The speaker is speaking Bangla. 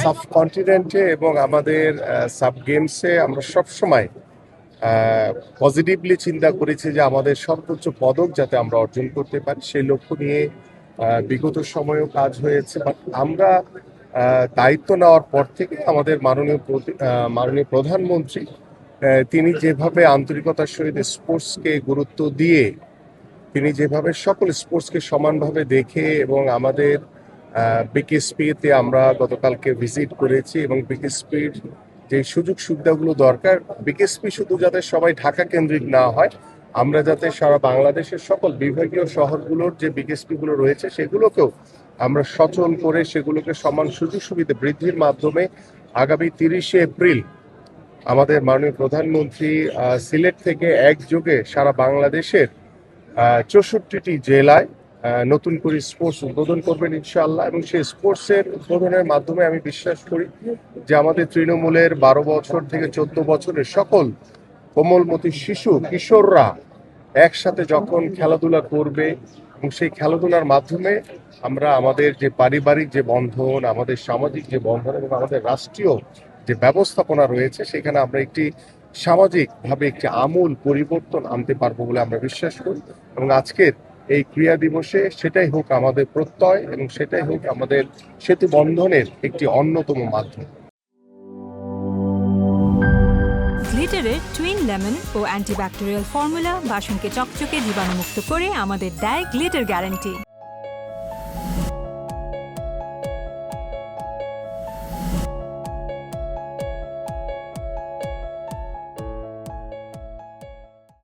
সাবকন্টিনেন্টে এবং আমাদের সাব গেমসে আমরা সবসময় পজিটিভলি চিন্তা করেছি যে আমাদের সর্বোচ্চ পদক যাতে আমরা অর্জন করতে পারি সেই লক্ষ্য নিয়ে বিগত সময়েও কাজ হয়েছে। বাট আমরা দায়িত্ব নেওয়ার পর থেকে আমাদের মাননীয় প্রধানমন্ত্রী তিনি যেভাবে আন্তরিকতার সহিত স্পোর্টসকে গুরুত্ব দিয়ে তিনি যেভাবে সকল স্পোর্টসকে সমানভাবে দেখে এবং আমাদের বিকেএসপিতে আমরা গতকালকে ভিজিট করেছি এবং বিকেএসপির যে সুযোগ সুবিধাগুলো দরকার, বিকেএসপি শুধু যাতে সবাই ঢাকা কেন্দ্রিক না হয়, আমরা যাতে সারা বাংলাদেশের সকল বিভাগীয় শহরগুলোর যে বিকেএসপিগুলো রয়েছে সেগুলোকেও আমরা সচল করে সেগুলোকে সমান সুযোগ সুবিধা বৃদ্ধির মাধ্যমে আগামী 30শে এপ্রিল আমাদের মাননীয় প্রধানমন্ত্রী সিলেট থেকে একযোগে সারা বাংলাদেশের 64টি জেলায় নতুন করে স্পোর্টস উদ্বোধন করবেন ইনশাআল্লাহ। এবং সেই স্পোর্টসের উদ্বোধনের মাধ্যমে আমি বিশ্বাস করি যে আমাদের তৃণমূলের 12 বছর থেকে 14 বছরের সকল কোমলমতি শিশু কিশোররা একসাথে যখন খেলাধুলা করবে এবং সেই খেলাধুলার মাধ্যমে আমরা আমাদের যে পারিবারিক যে বন্ধন, আমাদের সামাজিক যে বন্ধন এবং আমাদের রাষ্ট্রীয় যে ব্যবস্থাপনা রয়েছে সেখানে আমরা একটি সামাজিকভাবে একটি আমূল পরিবর্তন আনতে পারবো বলে আমরা বিশ্বাস করি। এবং আজকের এই ক্রীড়া দিবসে সেটাই হোক আমাদের প্রত্যয় এবং সেটাই হোক আমাদের সেতু বন্ধনের একটি অন্যতম মাধ্যম। গ্লিটারের টুইন লেমন ও অ্যান্টিব্যাকটেরিয়াল ফর্মুলা বাসনকে চকচকে জীবাণুমুক্ত করে আমাদের দেয় গ্লিটার গ্যারান্টি।